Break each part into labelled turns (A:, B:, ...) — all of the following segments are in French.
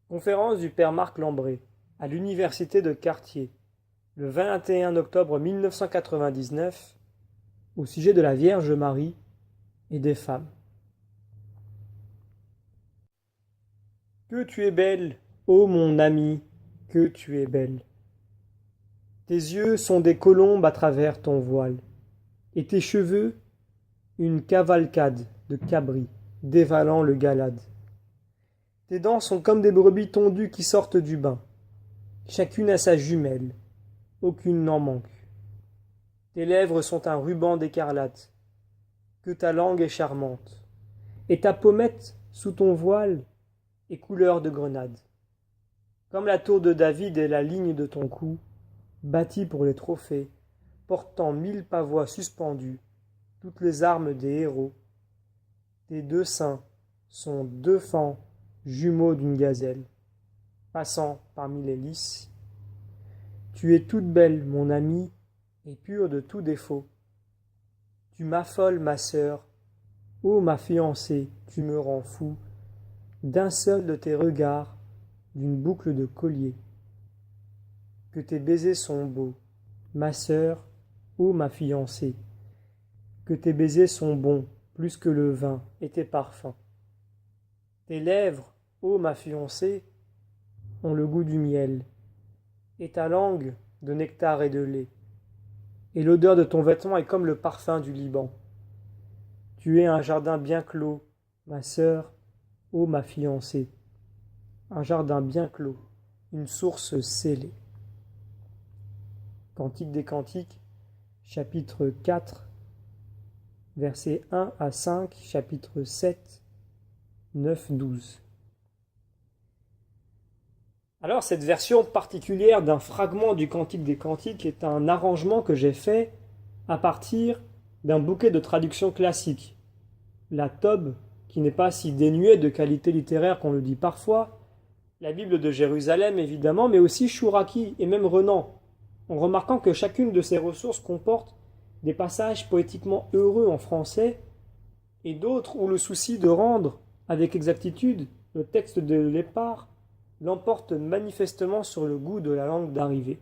A: Conférence du père Marc Lambré à l'université de Cartier, le 21 octobre 1999, au sujet de la Vierge Marie et des femmes. Que tu es belle, ô mon amie, que tu es belle. Tes yeux sont des colombes à travers ton voile, et tes cheveux une cavalcade de cabris dévalant le Galade. Tes dents sont comme des brebis tondues qui sortent du bain. Chacune a sa jumelle, aucune n'en manque. Tes lèvres sont un ruban d'écarlate, que ta langue est charmante, et ta pommette, sous ton voile, est couleur de grenade. Comme la tour de David et la ligne de ton cou, bâtie pour les trophées, portant 1000 pavois suspendus, toutes les armes des héros. Tes deux seins sont deux fans jumeaux d'une gazelle, passant parmi les lys. Tu es toute belle, mon amie, et pure de tout défaut. Tu m'affoles, ma sœur, ô ma fiancée, tu me rends fou, d'un seul de tes regards, d'une boucle de collier. Que tes baisers sont beaux, ma sœur, ô ma fiancée, que tes baisers sont bons, plus que le vin et tes parfums. Tes lèvres, ô ma fiancée, ont le goût du miel, et ta langue de nectar et de lait, et l'odeur de ton vêtement est comme le parfum du Liban. Tu es un jardin bien clos, ma sœur, ô ma fiancée, un jardin bien clos, une source scellée. Cantique des Cantiques, chapitre 4, versets 1 à 5, chapitre 7, 9, 12. Alors, cette version particulière d'un fragment du Cantique des Cantiques est un arrangement que j'ai fait à partir d'un bouquet de traductions classiques. La Tob, qui n'est pas si dénuée de qualité littéraire qu'on le dit parfois, la Bible de Jérusalem évidemment, mais aussi Chouraki et même Renan, en remarquant que chacune de ces ressources comporte des passages poétiquement heureux en français et d'autres où le souci de rendre avec exactitude le texte de l'épars l'emporte manifestement sur le goût de la langue d'arrivée.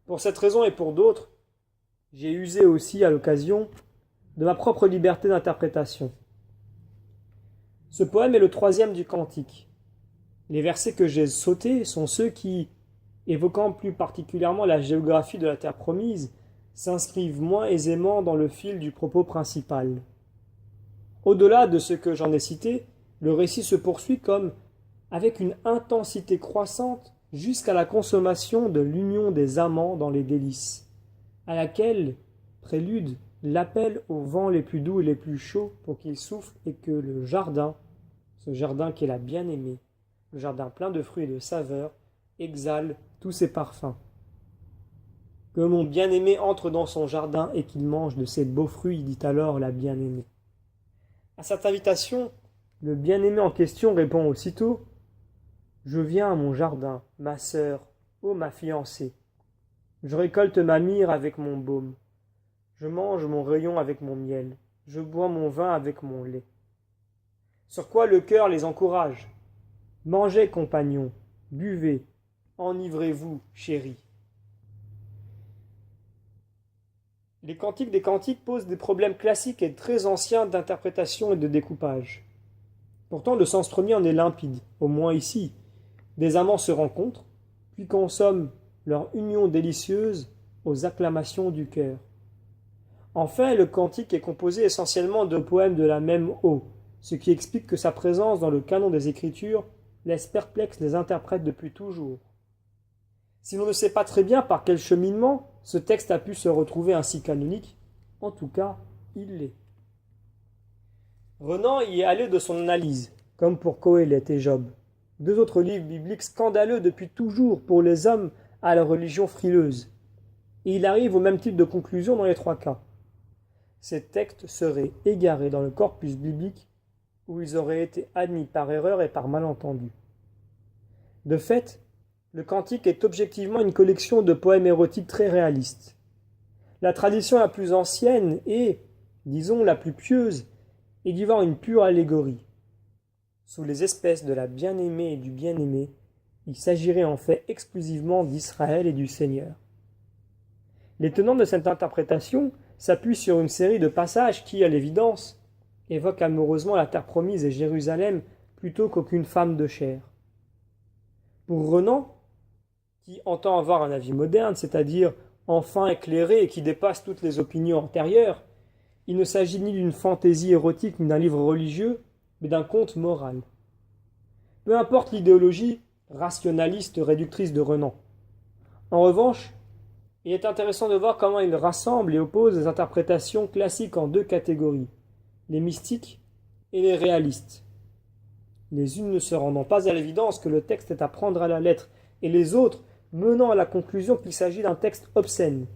A: Pour cette raison et pour d'autres, j'ai usé aussi à l'occasion de ma propre liberté d'interprétation. Ce poème est le 3e du Cantique. Les versets que j'ai sautés sont ceux qui, évoquant plus particulièrement la géographie de la terre promise, s'inscrivent moins aisément dans le fil du propos principal. Au-delà de ce que j'en ai cité, le récit se poursuit comme avec une intensité croissante jusqu'à la consommation de l'union des amants dans les délices, à laquelle prélude l'appel aux vents les plus doux et les plus chauds pour qu'ils soufflent et que le jardin, ce jardin qui est la bien-aimée, le jardin plein de fruits et de saveurs, exhale tous ses parfums. Que mon bien-aimé entre dans son jardin et qu'il mange de ses beaux fruits, dit alors la bien-aimée. À cette invitation, le bien-aimé en question répond aussitôt « Je viens à mon jardin, ma sœur, ô ma fiancée. Je récolte ma myrrhe avec mon baume. Je mange mon rayon avec mon miel. Je bois mon vin avec mon lait. » Sur quoi le cœur les encourage. « Mangez, compagnons, buvez, enivrez-vous, chéris. » Les Cantiques des Cantiques posent des problèmes classiques et très anciens d'interprétation et de découpage. Pourtant, le sens premier en est limpide, au moins ici. Des amants se rencontrent, puis consomment leur union délicieuse aux acclamations du cœur. Enfin, le cantique est composé essentiellement de poèmes de la même eau, ce qui explique que sa présence dans le canon des Écritures laisse perplexes les interprètes depuis toujours. Si l'on ne sait pas très bien par quel cheminement ce texte a pu se retrouver ainsi canonique, en tout cas, il l'est. Renan y est allé de son analyse, comme pour Coëlette et Job, deux autres livres bibliques scandaleux depuis toujours pour les hommes à la religion frileuse. Et il arrive au même type de conclusion dans les 3 cas. Ces textes seraient égarés dans le corpus biblique où ils auraient été admis par erreur et par malentendu. De fait, le Cantique est objectivement une collection de poèmes érotiques très réalistes. La tradition la plus ancienne et, disons, la plus pieuse, est d'y voir une pure allégorie. sous les espèces de la bien-aimée et du bien-aimé, il s'agirait en fait exclusivement d'Israël et du Seigneur. Les tenants de cette interprétation s'appuient sur une série de passages qui, à l'évidence, évoquent amoureusement la terre promise et Jérusalem plutôt qu'aucune femme de chair. Pour Renan, qui entend avoir un avis moderne, c'est-à-dire enfin éclairé et qui dépasse toutes les opinions antérieures, il ne s'agit ni d'une fantaisie érotique ni d'un livre religieux, mais d'un conte moral. Peu importe l'idéologie rationaliste réductrice de Renan. En revanche, il est intéressant de voir comment il rassemble et oppose les interprétations classiques en deux catégories, les mystiques et les réalistes. Les unes ne se rendant pas à l'évidence que le texte est à prendre à la lettre, et les autres menant à la conclusion qu'il s'agit d'un texte obscène.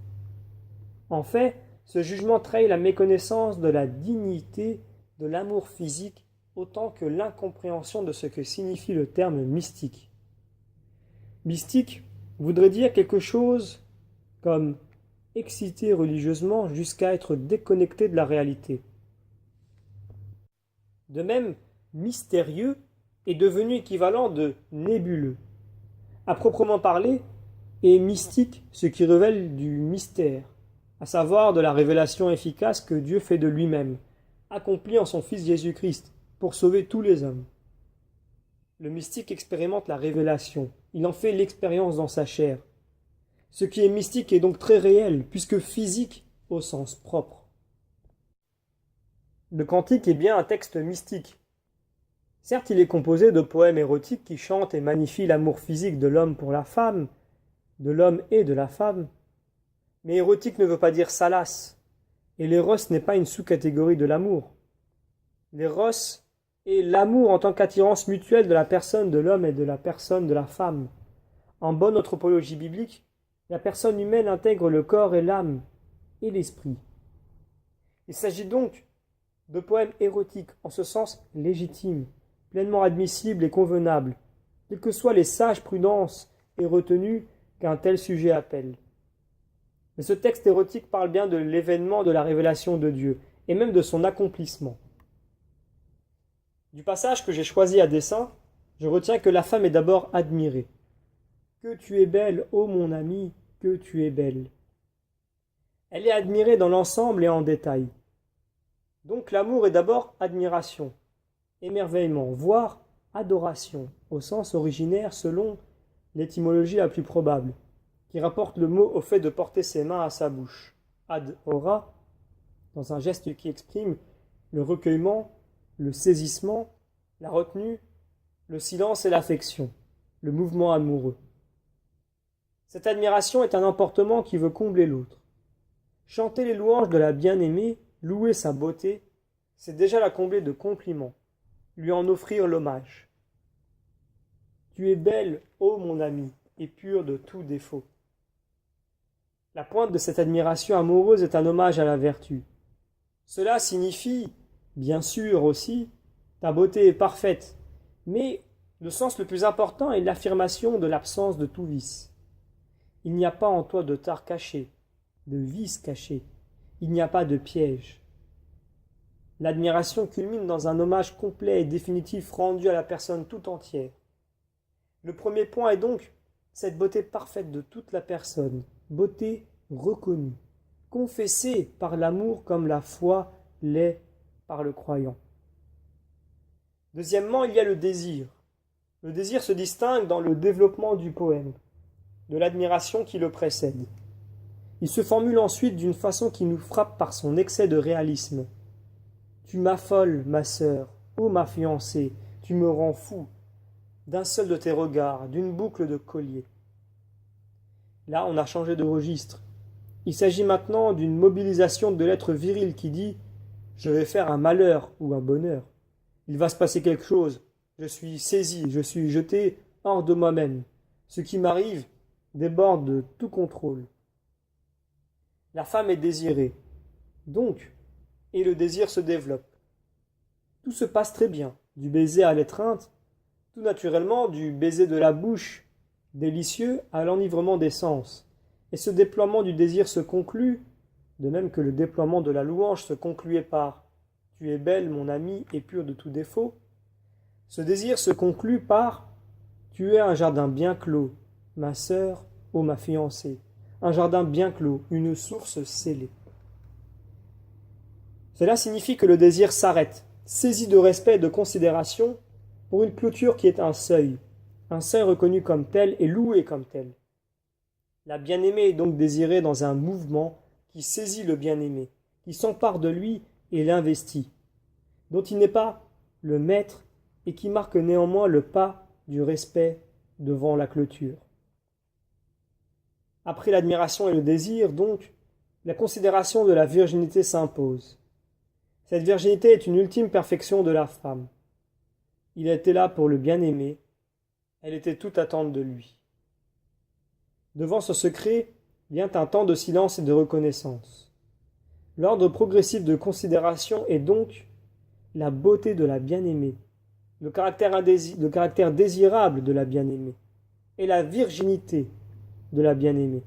A: En fait, ce jugement trahit la méconnaissance de la dignité de l'amour physique autant que l'incompréhension de ce que signifie le terme mystique. Mystique voudrait dire quelque chose comme excité religieusement jusqu'à être déconnecté de la réalité. De même, mystérieux est devenu équivalent de nébuleux. À proprement parler, est mystique ce qui révèle du mystère, à savoir de la révélation efficace que Dieu fait de lui-même, accomplie en son Fils Jésus-Christ, pour sauver tous les hommes. Le mystique expérimente la révélation, il en fait l'expérience dans sa chair. Ce qui est mystique est donc très réel, puisque physique au sens propre. Le cantique est bien un texte mystique. Certes, il est composé de poèmes érotiques qui chantent et magnifient l'amour physique de l'homme pour la femme, de l'homme et de la femme. Mais érotique ne veut pas dire salace, et l'éros n'est pas une sous-catégorie de l'amour. L'éros est l'amour en tant qu'attirance mutuelle de la personne de l'homme et de la personne de la femme. En bonne anthropologie biblique, la personne humaine intègre le corps et l'âme et l'esprit. Il s'agit donc de poèmes érotiques, en ce sens légitimes, pleinement admissibles et convenables, quelles que soient les sages prudences et retenues qu'un tel sujet appelle. Mais ce texte érotique parle bien de l'événement de la révélation de Dieu, et même de son accomplissement. Du passage que j'ai choisi à dessein, je retiens que la femme est d'abord admirée. Que tu es belle, ô mon ami, que tu es belle. Elle est admirée dans l'ensemble et en détail. Donc l'amour est d'abord admiration, émerveillement, voire adoration, au sens originaire selon l'étymologie la plus probable, qui rapporte le mot au fait de porter ses mains à sa bouche, ad ora, dans un geste qui exprime le recueillement, le saisissement, la retenue, le silence et l'affection, le mouvement amoureux. Cette admiration est un emportement qui veut combler l'autre. Chanter les louanges de la bien-aimée, louer sa beauté, c'est déjà la combler de compliments, lui en offrir l'hommage. Tu es belle, ô mon ami, et pure de tout défaut. La pointe de cette admiration amoureuse est un hommage à la vertu. Cela signifie, bien sûr aussi, ta beauté est parfaite, mais le sens le plus important est l'affirmation de l'absence de tout vice. Il n'y a pas en toi de tare caché, de vice caché, il n'y a pas de piège. L'admiration culmine dans un hommage complet et définitif rendu à la personne tout entière. Le premier point est donc cette beauté parfaite de toute la personne, beauté reconnue, confessée par l'amour comme la foi l'est par le croyant. Deuxièmement, il y a le désir. Le désir se distingue dans le développement du poème, de l'admiration qui le précède. Il se formule ensuite d'une façon qui nous frappe par son excès de réalisme. Tu m'affoles, ma sœur, ô ma fiancée, tu me rends fou, d'un seul de tes regards, d'une boucle de collier. Là, on a changé de registre. Il s'agit maintenant d'une mobilisation de l'être viril qui dit « Je vais faire un malheur ou un bonheur. Il va se passer quelque chose. Je suis saisi, je suis jeté hors de moi-même. Ce qui m'arrive déborde de tout contrôle. » La femme est désirée. Donc, et le désir se développe. Tout se passe très bien, du baiser à l'étreinte, tout naturellement du baiser de la bouche, délicieux, à l'enivrement des sens. Et ce déploiement du désir se conclut, de même que le déploiement de la louange se concluait par « Tu es belle, mon ami, et pure de tout défaut », Ce désir se conclut par « Tu es un jardin bien clos, ma sœur, ô ma fiancée, un jardin bien clos, une source scellée. » Cela signifie que le désir s'arrête, saisi de respect et de considération, pour une clôture qui est un seuil reconnu comme tel et loué comme tel. La bien-aimée est donc désirée dans un mouvement qui saisit le bien-aimé, qui s'empare de lui et l'investit, dont il n'est pas le maître et qui marque néanmoins le pas du respect devant la clôture. Après l'admiration et le désir, donc, la considération de la virginité s'impose. Cette virginité est une ultime perfection de la femme. Il était là pour le bien-aimé, elle était toute attente de lui. Devant ce secret vient un temps de silence et de reconnaissance. L'ordre progressif de considération est donc la beauté de la bien-aimée, le caractère désirable de la bien-aimée et la virginité de la bien-aimée.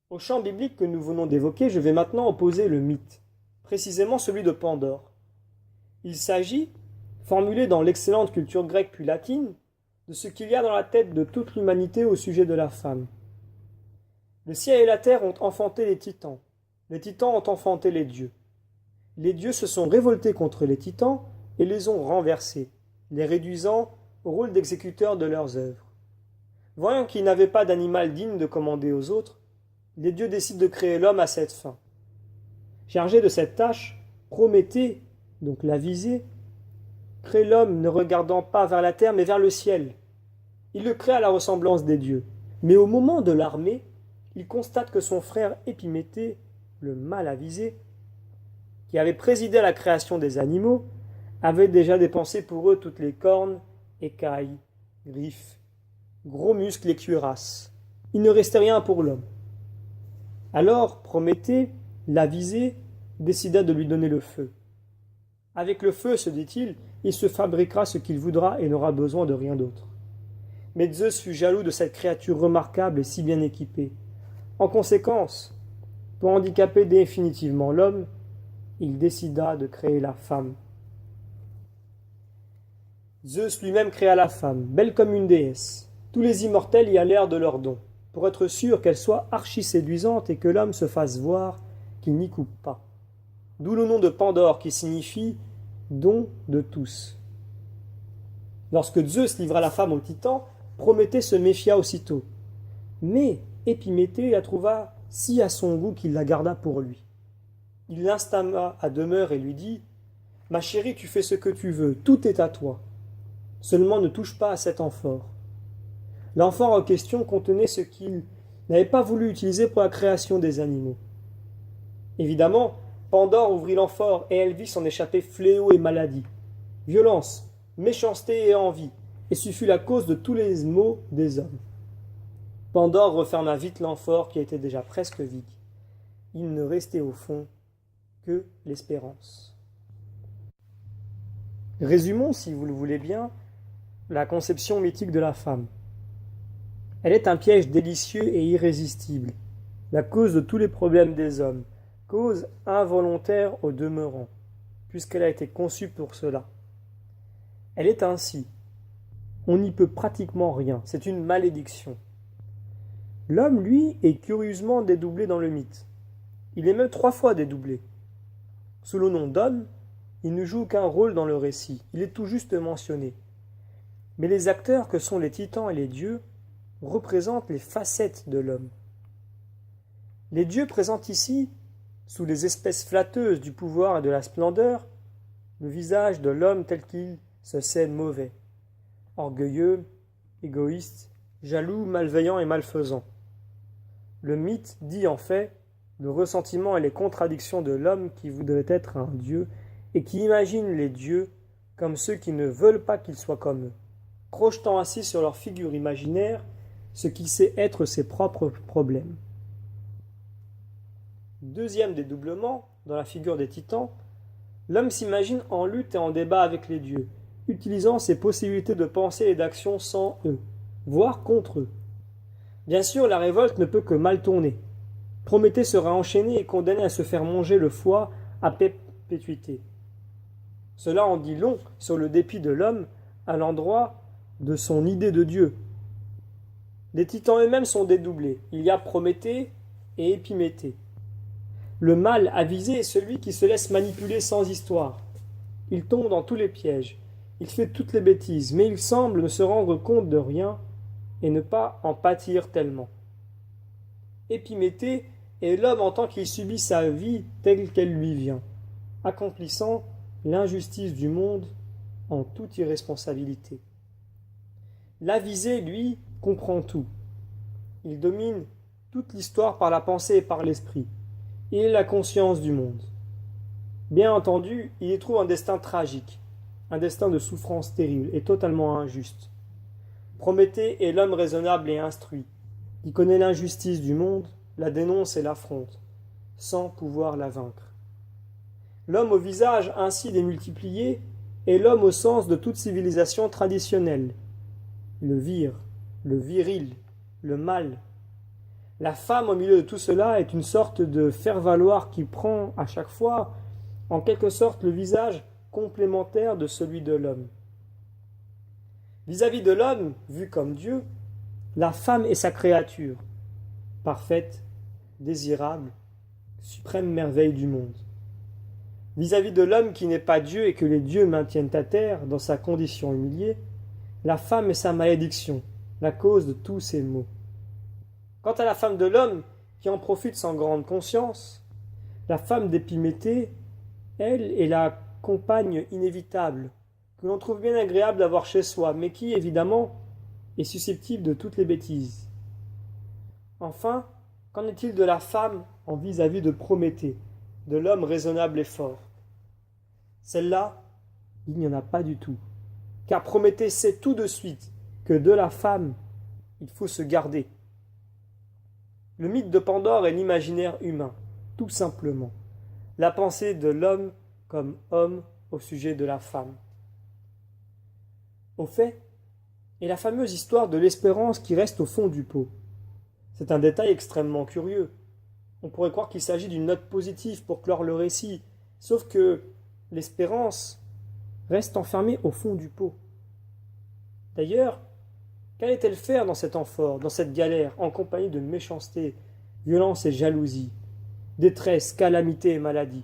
A: Au champ biblique que nous venons d'évoquer, je vais maintenant opposer le mythe, précisément celui de Pandore. Il s'agit, formulé dans l'excellente culture grecque puis latine, de ce qu'il y a dans la tête de toute l'humanité au sujet de la femme. Le ciel et la terre ont enfanté les titans ont enfanté les dieux se sont révoltés contre les titans et les ont renversés, les réduisant au rôle d'exécuteurs de leurs œuvres. Voyant qu'ils n'avaient pas d'animal digne de commander aux autres, les dieux décident de créer l'homme à cette fin. Chargé de cette tâche, Prométhée, donc la visée, crée l'homme ne regardant pas vers la terre mais vers le ciel. Il le crée à la ressemblance des dieux. Mais au moment de l'armée, il constate que son frère Épiméthée, le mal avisé, qui avait présidé à la création des animaux, avait déjà dépensé pour eux toutes les cornes, écailles, griffes, gros muscles et cuirasses. Il ne restait rien pour l'homme. Alors Prométhée, l'avisé, décida de lui donner le feu. Avec le feu, se dit-il, il se fabriquera ce qu'il voudra et n'aura besoin de rien d'autre. Mais Zeus fut jaloux de cette créature remarquable et si bien équipée. En conséquence, pour handicaper définitivement l'homme, il décida de créer la femme. Zeus lui-même créa la femme, belle comme une déesse. Tous les immortels y allèrent de leur don, pour être sûrs qu'elle soit archi-séduisante et que l'homme se fasse voir qu'il n'y coupe pas. D'où le nom de Pandore qui signifie « don de tous ». Lorsque Zeus livra la femme aux titans, Prométhée se méfia aussitôt. Mais Épiméthée la trouva si à son goût qu'il la garda pour lui. Il l'instama à demeure et lui dit « Ma chérie, tu fais ce que tu veux, tout est à toi. Seulement ne touche pas à cet amphore. » L'amphore en question contenait ce qu'il n'avait pas voulu utiliser pour la création des animaux. Évidemment, Pandore ouvrit l'amphore et elle vit s'en échapper fléau et maladie, violence, méchanceté et envie, et ce fut la cause de tous les maux des hommes. Pandore referma vite l'amphore qui était déjà presque vide. Il ne restait au fond que l'espérance. Résumons, si vous le voulez bien, la conception mythique de la femme. Elle est un piège délicieux et irrésistible, la cause de tous les problèmes des hommes, cause involontaire au demeurant, puisqu'elle a été conçue pour cela. Elle est ainsi. On n'y peut pratiquement rien, c'est une malédiction. L'homme, lui, est curieusement dédoublé dans le mythe. Il est même 3 fois dédoublé. Sous le nom d'homme, il ne joue qu'un rôle dans le récit, il est tout juste mentionné. Mais les acteurs que sont les titans et les dieux représentent les facettes de l'homme. Les dieux présentent ici, sous les espèces flatteuses du pouvoir et de la splendeur, le visage de l'homme tel qu'il se sait mauvais, orgueilleux, égoïste, jaloux, malveillant et malfaisant. Le mythe dit en fait le ressentiment et les contradictions de l'homme qui voudrait être un dieu et qui imagine les dieux comme ceux qui ne veulent pas qu'ils soient comme eux, projetant ainsi sur leur figure imaginaire ce qui sait être ses propres problèmes. Deuxième dédoublement, dans la figure des titans, l'homme s'imagine en lutte et en débat avec les dieux, utilisant ses possibilités de pensée et d'action sans eux, voire contre eux. Bien sûr, la révolte ne peut que mal tourner. Prométhée sera enchaîné et condamné à se faire manger le foie à perpétuité. Cela en dit long sur le dépit de l'homme à l'endroit de son idée de Dieu. Les titans eux-mêmes sont dédoublés. Il y a Prométhée et Épiméthée. Le mal avisé est celui qui se laisse manipuler sans histoire. Il tombe dans tous les pièges, il fait toutes les bêtises, mais il semble ne se rendre compte de rien et ne pas en pâtir tellement. Épiméthée est l'homme en tant qu'il subit sa vie telle qu'elle lui vient, accomplissant l'injustice du monde en toute irresponsabilité. L'avisé, lui, comprend tout. Il domine toute l'histoire par la pensée et par l'esprit. Il est la conscience du monde. Bien entendu, il y trouve un destin tragique, un destin de souffrance terrible et totalement injuste. Prométhée est l'homme raisonnable et instruit, qui connaît l'injustice du monde, la dénonce et l'affronte, sans pouvoir la vaincre. L'homme au visage ainsi démultiplié est l'homme au sens de toute civilisation traditionnelle. Le viril, le mâle. La femme au milieu de tout cela est une sorte de faire-valoir qui prend à chaque fois, en quelque sorte, le visage complémentaire de celui de l'homme. Vis-à-vis de l'homme, vu comme Dieu, la femme est sa créature, parfaite, désirable, suprême merveille du monde. Vis-à-vis de l'homme qui n'est pas Dieu et que les dieux maintiennent à terre dans sa condition humiliée, la femme est sa malédiction, la cause de tous ses maux. Quant à la femme de l'homme, qui en profite sans grande conscience, la femme d'Épiméthée, elle est la compagne inévitable, que l'on trouve bien agréable d'avoir chez soi, mais qui, évidemment, est susceptible de toutes les bêtises. Enfin, qu'en est-il de la femme en vis-à-vis de Prométhée, de l'homme raisonnable et fort? Celle-là, il n'y en a pas du tout, car Prométhée sait tout de suite que de la femme, il faut se garder. Le mythe de Pandore est l'imaginaire humain, tout simplement, la pensée de l'homme comme homme au sujet de la femme. Au fait, est la fameuse histoire de l'espérance qui reste au fond du pot. C'est un détail extrêmement curieux. On pourrait croire qu'il s'agit d'une note positive pour clore le récit, sauf que l'espérance reste enfermée au fond du pot. D'ailleurs, qu'allait-elle faire dans cet amphore, dans cette galère, en compagnie de méchanceté, violence et jalousie, détresse, calamité et maladie?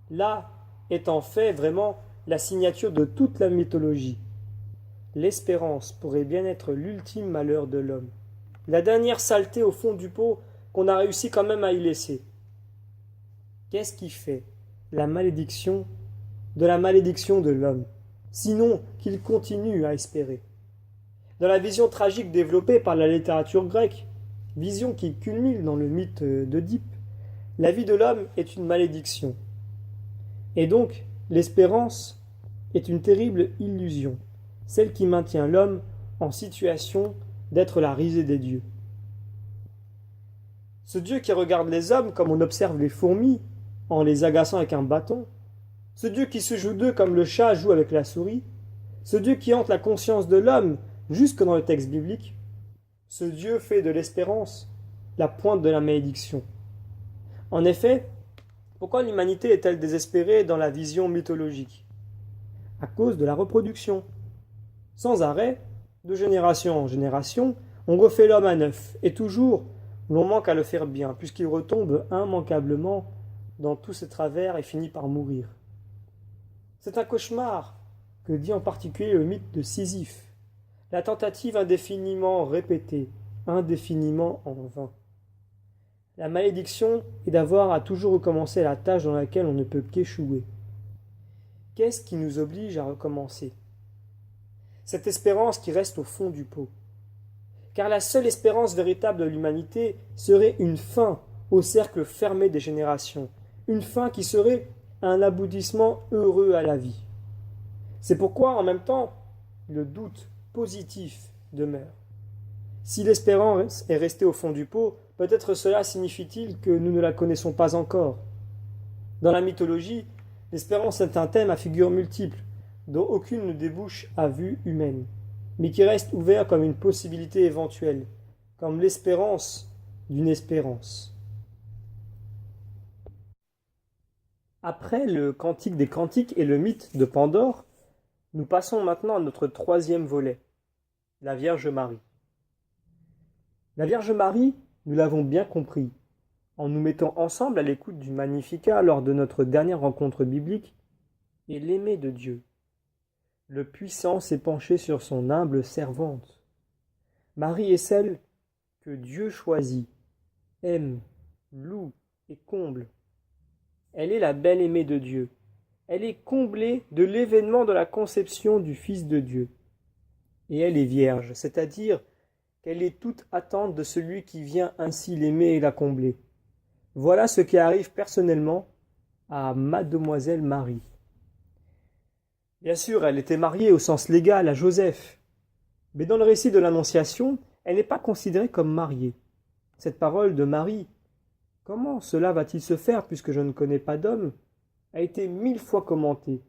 A: Là est en fait vraiment la signature de toute la mythologie. L'espérance pourrait bien être l'ultime malheur de l'homme, la dernière saleté au fond du pot qu'on a réussi quand même à y laisser. Qu'est-ce qui fait la malédiction de l'homme, sinon qu'il continue à espérer? Dans la vision tragique développée par la littérature grecque, vision qui culmine dans le mythe d'Œdipe, la vie de l'homme est une malédiction. Et donc, l'espérance est une terrible illusion, celle qui maintient l'homme en situation d'être la risée des dieux. Ce Dieu qui regarde les hommes comme on observe les fourmis, en les agaçant avec un bâton, ce Dieu qui se joue d'eux comme le chat joue avec la souris, ce Dieu qui hante la conscience de l'homme jusque dans le texte biblique, ce Dieu fait de l'espérance la pointe de la malédiction. En effet, pourquoi l'humanité est-elle désespérée dans la vision mythologique? À cause de la reproduction. Sans arrêt, de génération en génération, on refait l'homme à neuf, et toujours l'on manque à le faire bien, puisqu'il retombe immanquablement dans tous ses travers et finit par mourir. C'est un cauchemar que dit en particulier le mythe de Sisyphe, la tentative indéfiniment répétée, indéfiniment en vain. La malédiction est d'avoir à toujours recommencer la tâche dans laquelle on ne peut qu'échouer. Qu'est-ce qui nous oblige à recommencer? Cette espérance qui reste au fond du pot. Car la seule espérance véritable de l'humanité serait une fin au cercle fermé des générations, une fin qui serait un aboutissement heureux à la vie. C'est pourquoi, en même temps, le doute positif demeure. Si l'espérance est restée au fond du pot, peut-être cela signifie-t-il que nous ne la connaissons pas encore. Dans la mythologie, l'espérance est un thème à figures multiples, dont aucune ne débouche à vue humaine, mais qui reste ouvert comme une possibilité éventuelle, comme l'espérance d'une espérance. Après le Cantique des Cantiques et le mythe de Pandore, nous passons maintenant à notre troisième volet, la Vierge Marie. La Vierge Marie, nous l'avons bien compris, en nous mettant ensemble à l'écoute du Magnificat lors de notre dernière rencontre biblique, est l'aimée de Dieu. Le puissant s'est penché sur son humble servante. Marie est celle que Dieu choisit, aime, loue et comble. Elle est la belle aimée de Dieu. Elle est comblée de l'événement de la conception du Fils de Dieu. Et elle est vierge, c'est-à-dire qu'elle est toute attente de celui qui vient ainsi l'aimer et la combler. Voilà ce qui arrive personnellement à Mademoiselle Marie. Bien sûr, elle était mariée au sens légal à Joseph, mais dans le récit de l'Annonciation, elle n'est pas considérée comme mariée. Cette parole de Marie, comment cela va-t-il se faire puisque je ne connais pas d'homme, a été 1000 fois commentée,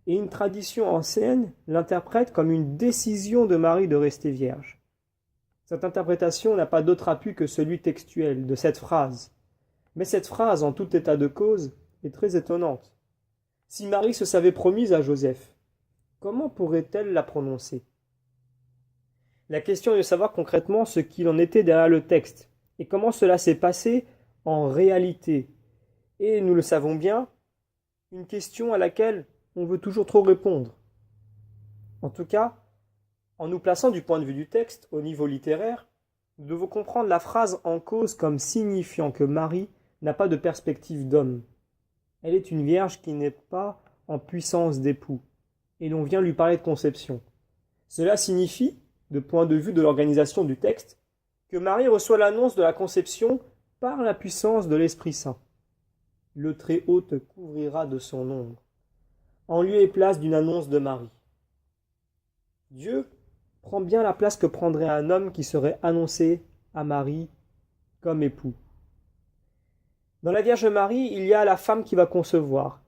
A: et une tradition ancienne l'interprète comme une décision de Marie de rester vierge. Cette interprétation n'a pas d'autre appui que celui textuel de cette phrase. Mais cette phrase, en tout état de cause, est très étonnante. Si Marie se savait promise à Joseph, comment pourrait-elle la prononcer? La question est de savoir concrètement ce qu'il en était derrière le texte, et comment cela s'est passé en réalité. Et nous le savons bien, une question à laquelle on veut toujours trop répondre. En tout cas, en nous plaçant du point de vue du texte au niveau littéraire, nous devons comprendre la phrase en cause comme signifiant que Marie n'a pas de perspective d'homme. Elle est une vierge qui n'est pas en puissance d'époux, et l'on vient lui parler de conception. Cela signifie, de point de vue de l'organisation du texte, que Marie reçoit l'annonce de la conception par la puissance de l'Esprit Saint. Le Très-Haut te couvrira de son ombre, en lieu et place d'une annonce de Marie. Dieu prend bien la place que prendrait un homme qui serait annoncé à Marie comme époux. Dans la Vierge Marie, il y a la femme qui va concevoir.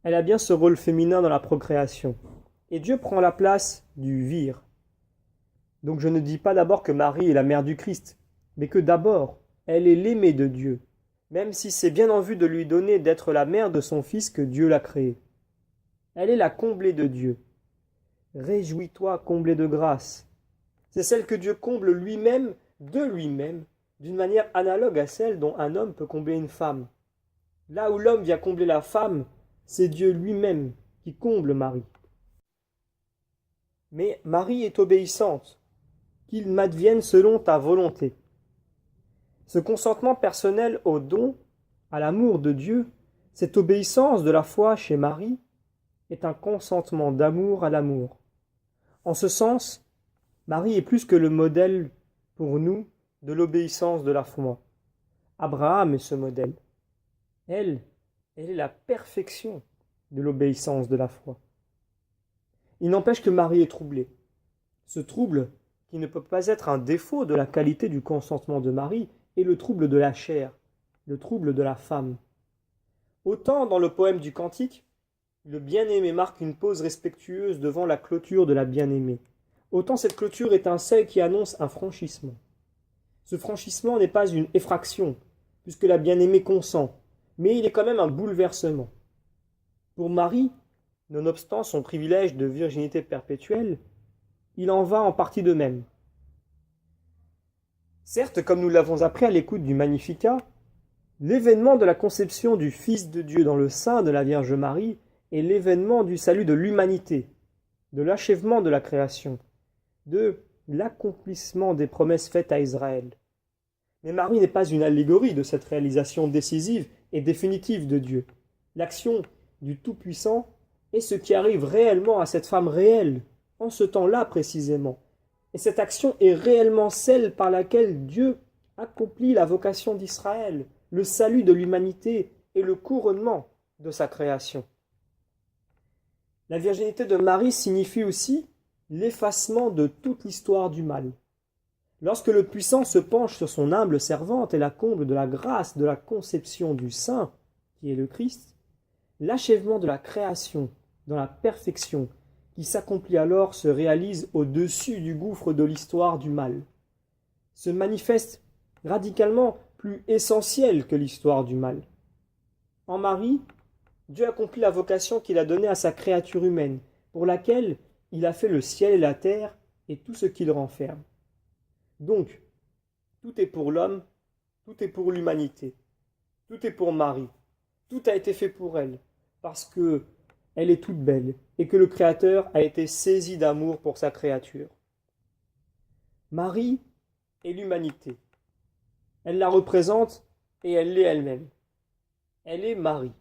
A: Elle a bien ce rôle féminin dans la procréation. Et Dieu prend la place du vir. Donc je ne dis pas d'abord que Marie est la mère du Christ, mais que d'abord, elle est l'aimée de Dieu, même si c'est bien en vue de lui donner d'être la mère de son Fils que Dieu l'a créée. Elle est la comblée de Dieu. Réjouis-toi, comblée de grâce. C'est celle que Dieu comble lui-même, de lui-même, d'une manière analogue à celle dont un homme peut combler une femme. Là où l'homme vient combler la femme, c'est Dieu lui-même qui comble Marie. Mais Marie est obéissante, qu'il m'advienne selon ta volonté. Ce consentement personnel au don, à l'amour de Dieu, cette obéissance de la foi chez Marie, est un consentement d'amour à l'amour. En ce sens, Marie est plus que le modèle pour nous de l'obéissance de la foi. Abraham est ce modèle. Elle est la perfection de l'obéissance de la foi. Il n'empêche que Marie est troublée. Ce trouble, qui ne peut pas être un défaut de la qualité du consentement de Marie, est le trouble de la chair, le trouble de la femme. Autant dans le poème du Cantique, le bien-aimé marque une pause respectueuse devant la clôture de la bien-aimée. Autant cette clôture est un seuil qui annonce un franchissement. Ce franchissement n'est pas une effraction, puisque la bien-aimée consent, mais il est quand même un bouleversement. Pour Marie, nonobstant son privilège de virginité perpétuelle, il en va en partie de même. Certes, comme nous l'avons appris à l'écoute du Magnificat, l'événement de la conception du Fils de Dieu dans le sein de la Vierge Marie est l'événement du salut de l'humanité, de l'achèvement de la création, de l'accomplissement des promesses faites à Israël. Mais Marie n'est pas une allégorie de cette réalisation décisive et définitive de Dieu. L'action du Tout-Puissant est ce qui arrive réellement à cette femme réelle, en ce temps-là précisément. Et cette action est réellement celle par laquelle Dieu accomplit la vocation d'Israël, le salut de l'humanité et le couronnement de sa création. La virginité de Marie signifie aussi l'effacement de toute l'histoire du mal. Lorsque le Puissant se penche sur son humble servante et la comble de la grâce de la conception du Saint, qui est le Christ, l'achèvement de la création dans la perfection qui s'accomplit alors se réalise au-dessus du gouffre de l'histoire du mal, se manifeste radicalement plus essentiel que l'histoire du mal. En Marie, Dieu accomplit la vocation qu'il a donnée à sa créature humaine, pour laquelle il a fait le ciel et la terre et tout ce qui le renferme. Donc, tout est pour l'homme, tout est pour l'humanité, tout est pour Marie, tout a été fait pour elle, parce que elle est toute belle et que le Créateur a été saisi d'amour pour sa créature. Marie est l'humanité. Elle la représente et elle l'est elle-même. Elle est Marie,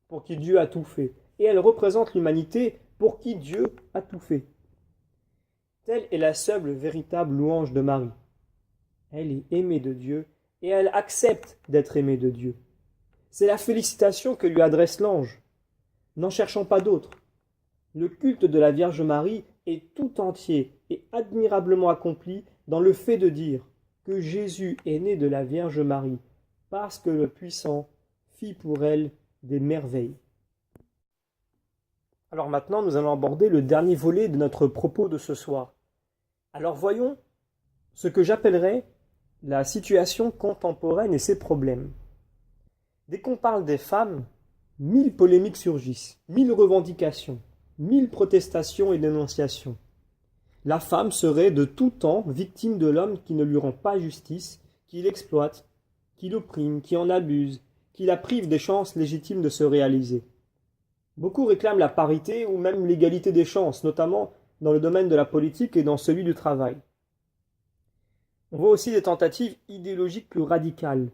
A: pour qui Dieu a tout fait, et elle représente l'humanité pour qui Dieu a tout fait. Telle est la seule véritable louange de Marie. Elle est aimée de Dieu et elle accepte d'être aimée de Dieu. C'est la félicitation que lui adresse l'ange. N'en cherchons pas d'autre. Le culte de la Vierge Marie est tout entier et admirablement accompli dans le fait de dire que Jésus est né de la Vierge Marie, parce que le Puissant fit pour elle des merveilles. Alors maintenant, nous allons aborder le dernier volet de notre propos de ce soir. Alors voyons ce que j'appellerais la situation contemporaine et ses problèmes. Dès qu'on parle des femmes, 1000 polémiques surgissent, 1000 revendications, 1000 protestations et dénonciations. La femme serait de tout temps victime de l'homme qui ne lui rend pas justice, qui l'exploite, qui l'opprime, qui en abuse, qui la prive des chances légitimes de se réaliser. Beaucoup réclament la parité ou même l'égalité des chances, notamment dans le domaine de la politique et dans celui du travail. On voit aussi des tentatives idéologiques plus radicales.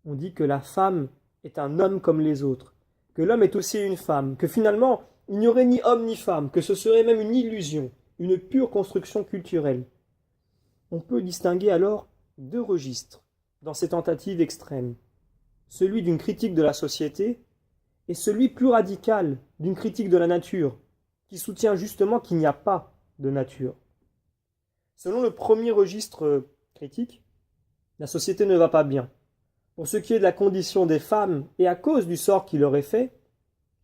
A: On dit que la femme est un homme comme les autres, que l'homme est aussi une femme, que finalement il n'y aurait ni homme ni femme, que ce serait même une illusion, une pure construction culturelle. On peut distinguer alors deux registres dans ces tentatives extrêmes, celui d'une critique de la société et celui plus radical d'une critique de la nature, qui soutient justement qu'il n'y a pas de nature. Selon le premier registre critique, la société ne va pas bien. Pour ce qui est de la condition des femmes et à cause du sort qui leur est fait,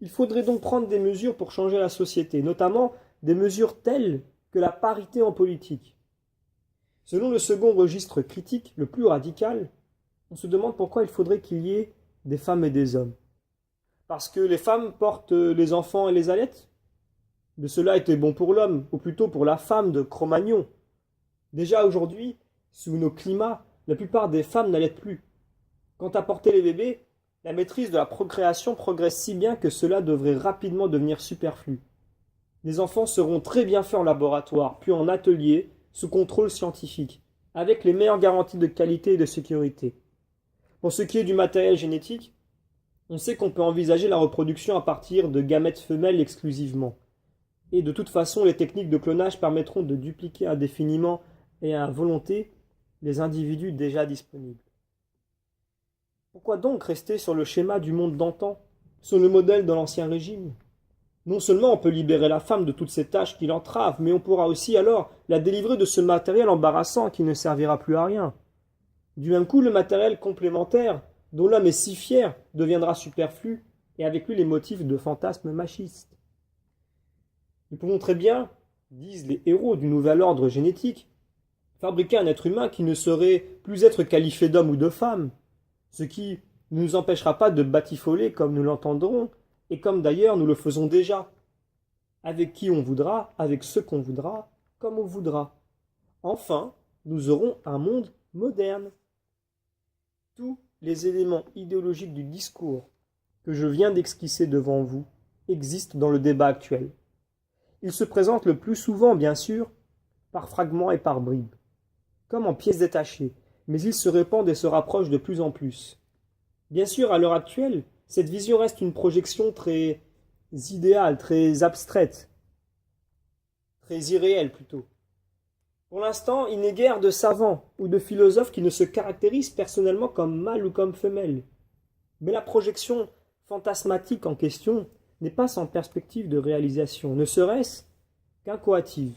A: il faudrait donc prendre des mesures pour changer la société, notamment des mesures telles que la parité en politique. Selon le second registre critique, le plus radical, on se demande pourquoi il faudrait qu'il y ait des femmes et des hommes. Parce que les femmes portent les enfants et les allaitent? Mais cela était bon pour l'homme, ou plutôt pour la femme de Cro-Magnon. Déjà aujourd'hui, sous nos climats, la plupart des femmes n'allaitent plus. Quant à porter les bébés, la maîtrise de la procréation progresse si bien que cela devrait rapidement devenir superflu. Les enfants seront très bien faits en laboratoire, puis en atelier, sous contrôle scientifique, avec les meilleures garanties de qualité et de sécurité. Pour ce qui est du matériel génétique, on sait qu'on peut envisager la reproduction à partir de gamètes femelles exclusivement. Et de toute façon, les techniques de clonage permettront de dupliquer indéfiniment et à volonté les individus déjà disponibles. Pourquoi donc rester sur le schéma du monde d'antan, sur le modèle de l'Ancien Régime? Non seulement on peut libérer la femme de toutes ces tâches qui l'entravent, mais on pourra aussi alors la délivrer de ce matériel embarrassant qui ne servira plus à rien. Du même coup, le matériel complémentaire, dont l'homme est si fier, deviendra superflu, et avec lui les motifs de fantasmes machistes. Nous pouvons très bien, disent les héros du nouvel ordre génétique, fabriquer un être humain qui ne saurait plus être qualifié d'homme ou de femme, ce qui ne nous empêchera pas de batifoler comme nous l'entendrons, et comme d'ailleurs nous le faisons déjà, avec qui on voudra, avec ce qu'on voudra, comme on voudra. Enfin, nous aurons un monde moderne. Tous les éléments idéologiques du discours que je viens d'esquisser devant vous existent dans le débat actuel. Ils se présentent le plus souvent, bien sûr, par fragments et par bribes, comme en pièces détachées, mais ils se répandent et se rapprochent de plus en plus. Bien sûr, à l'heure actuelle, cette vision reste une projection très idéale, très abstraite, très irréelle plutôt. Pour l'instant, il n'est guère de savants ou de philosophes qui ne se caractérisent personnellement comme mâles ou comme femelles. Mais la projection fantasmatique en question n'est pas sans perspective de réalisation, ne serait-ce qu'incoative.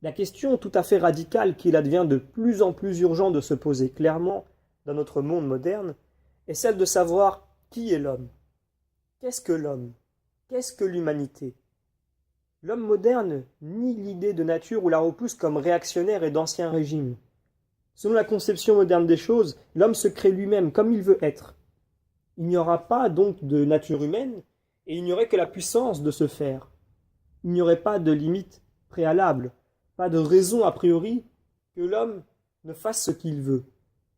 A: La question tout à fait radicale qu'il advient de plus en plus urgent de se poser clairement dans notre monde moderne est celle de savoir qui est l'homme. Qu'est-ce que l'homme? Qu'est-ce que l'humanité? L'homme moderne nie l'idée de nature ou la repousse comme réactionnaire et d'ancien régime. Selon la conception moderne des choses, l'homme se crée lui-même comme il veut être. Il n'y aura pas donc de nature humaine, et il n'y aurait que la puissance de se faire. Il n'y aurait pas de limite préalable, pas de raison a priori que l'homme ne fasse ce qu'il veut,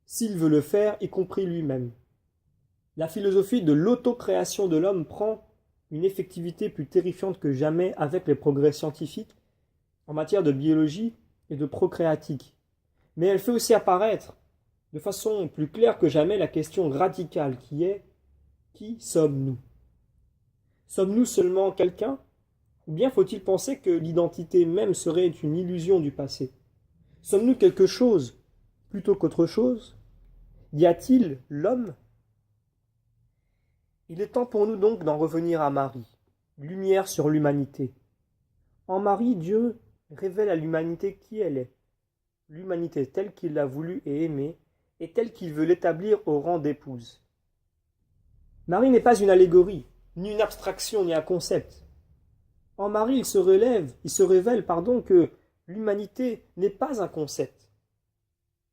A: s'il veut le faire, y compris lui-même. La philosophie de l'autocréation de l'homme prend une effectivité plus terrifiante que jamais avec les progrès scientifiques en matière de biologie et de procréatique. Mais elle fait aussi apparaître de façon plus claire que jamais la question radicale qui est: qui sommes-nous? Sommes-nous seulement quelqu'un? Ou bien faut-il penser que l'identité même serait une illusion du passé? Sommes-nous quelque chose plutôt qu'autre chose? Y a-t-il l'homme? Il est temps pour nous donc d'en revenir à Marie, lumière sur l'humanité. En Marie, Dieu révèle à l'humanité qui elle est, l'humanité telle qu'il l'a voulu et aimée, et telle qu'il veut l'établir au rang d'épouse. Marie n'est pas une allégorie, ni une abstraction, ni un concept. En Marie, il se révèle, que l'humanité n'est pas un concept.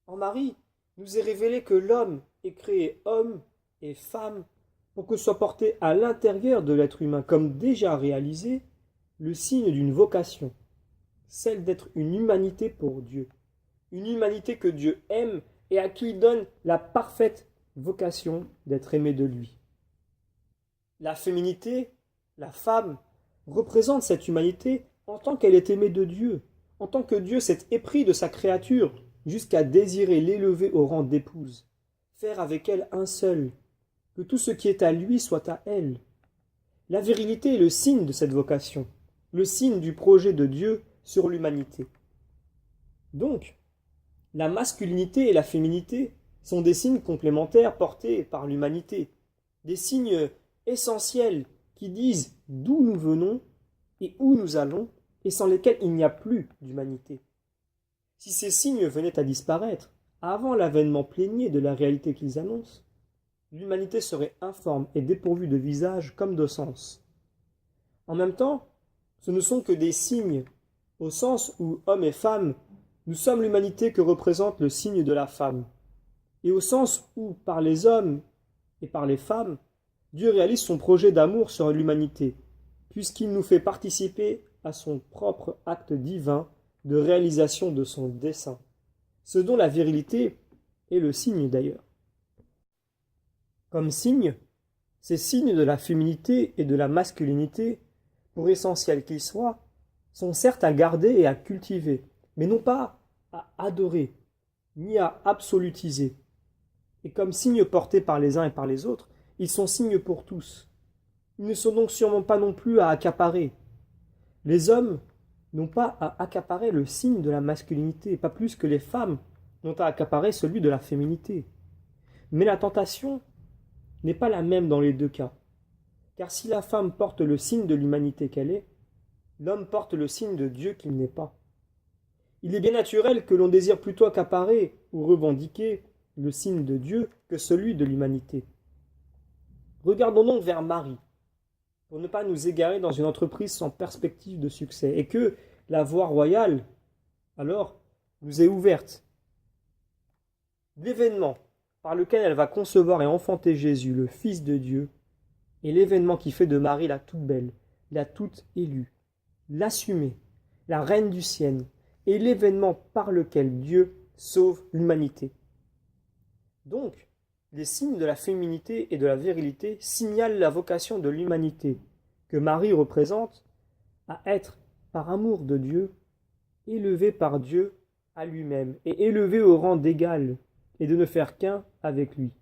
A: En Marie, nous est révélé que l'homme est créé homme et femme pour que soit porté à l'intérieur de l'être humain, comme déjà réalisé, le signe d'une vocation, celle d'être une humanité pour Dieu, une humanité que Dieu aime et à qui il donne la parfaite vocation d'être aimé de lui. La féminité, la femme, représente cette humanité en tant qu'elle est aimée de Dieu, en tant que Dieu s'est épris de sa créature jusqu'à désirer l'élever au rang d'épouse, faire avec elle un seul, que tout ce qui est à lui soit à elle. La virilité est le signe de cette vocation, le signe du projet de Dieu sur l'humanité. Donc, la masculinité et la féminité sont des signes complémentaires portés par l'humanité, des signes essentiels qui disent d'où nous venons et où nous allons et sans lesquels il n'y a plus d'humanité. Si ces signes venaient à disparaître avant l'avènement plénier de la réalité qu'ils annoncent, l'humanité serait informe et dépourvue de visage comme de sens. En même temps, ce ne sont que des signes, au sens où hommes et femmes, nous sommes l'humanité que représente le signe de la femme, et au sens où, par les hommes et par les femmes, Dieu réalise son projet d'amour sur l'humanité, puisqu'il nous fait participer à son propre acte divin de réalisation de son dessein, ce dont la virilité est le signe d'ailleurs. Comme signe, ces signes de la féminité et de la masculinité, pour essentiels qu'ils soient, sont certes à garder et à cultiver, mais non pas à adorer, ni à absolutiser. Et comme signes portés par les uns et par les autres, ils sont signes pour tous. Ils ne sont donc sûrement pas non plus à accaparer. Les hommes n'ont pas à accaparer le signe de la masculinité, pas plus que les femmes n'ont à accaparer celui de la féminité. Mais la tentation n'est pas la même dans les deux cas. Car si la femme porte le signe de l'humanité qu'elle est, l'homme porte le signe de Dieu qu'il n'est pas. Il est bien naturel que l'on désire plutôt accaparer ou revendiquer le signe de Dieu que celui de l'humanité. Regardons donc vers Marie, pour ne pas nous égarer dans une entreprise sans perspective de succès, et que la voie royale, alors, nous est ouverte. L'événement par lequel elle va concevoir et enfanter Jésus, le Fils de Dieu, est l'événement qui fait de Marie la toute belle, la toute élue, l'assumée, la reine du ciel, et l'événement par lequel Dieu sauve l'humanité. Donc, les signes de la féminité et de la virilité signalent la vocation de l'humanité, que Marie représente, à être, par amour de Dieu, élevée par Dieu à lui-même, et élevée au rang d'égal, et de ne faire qu'un avec lui.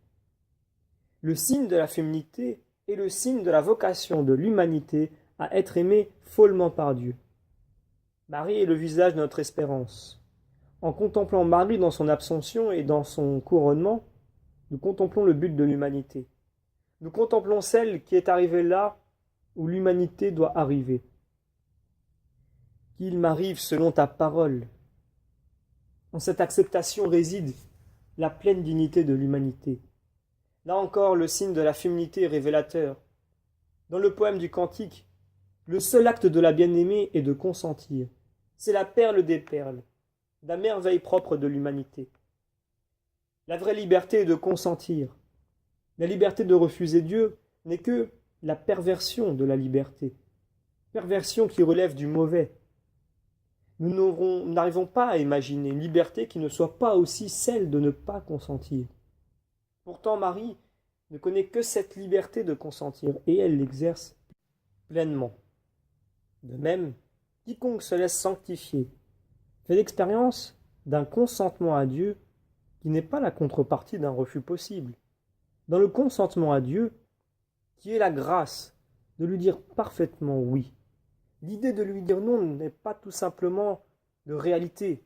A: Le signe de la féminité est le signe de la vocation de l'humanité à être aimée follement par Dieu. Marie est le visage de notre espérance. En contemplant Marie dans son Assomption et dans son couronnement, nous contemplons le but de l'humanité. Nous contemplons celle qui est arrivée là où l'humanité doit arriver. Qu'il m'arrive selon ta parole. En cette acceptation réside la pleine dignité de l'humanité. Là encore, le signe de la féminité est révélateur. Dans le poème du Cantique, le seul acte de la bien-aimée est de consentir. C'est la perle des perles, la merveille propre de l'humanité. La vraie liberté est de consentir. La liberté de refuser Dieu n'est que la perversion de la liberté, perversion qui relève du mauvais. Nous n'arrivons pas à imaginer une liberté qui ne soit pas aussi celle de ne pas consentir. Pourtant, Marie ne connaît que cette liberté de consentir et elle l'exerce pleinement. De même, quiconque se laisse sanctifier fait l'expérience d'un consentement à Dieu qui n'est pas la contrepartie d'un refus possible. Dans le consentement à Dieu, qui est la grâce de lui dire parfaitement oui. L'idée de lui dire non n'est pas tout simplement de réalité.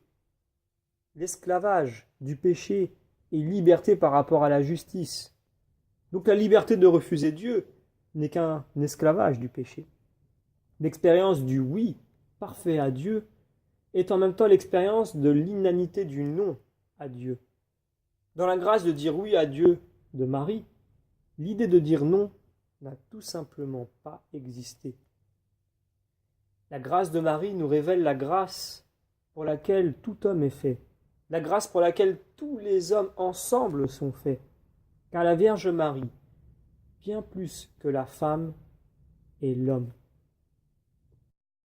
A: L'esclavage du péché est liberté par rapport à la justice. Donc la liberté de refuser Dieu n'est qu'un esclavage du péché. L'expérience du oui parfait à Dieu est en même temps l'expérience de l'inanité du non à Dieu. Dans la grâce de dire oui à Dieu de Marie, l'idée de dire non n'a tout simplement pas existé. La grâce de Marie nous révèle la grâce pour laquelle tout homme est fait, la grâce pour laquelle tous les hommes ensemble sont faits, car la Vierge Marie, bien plus que la femme, est l'homme.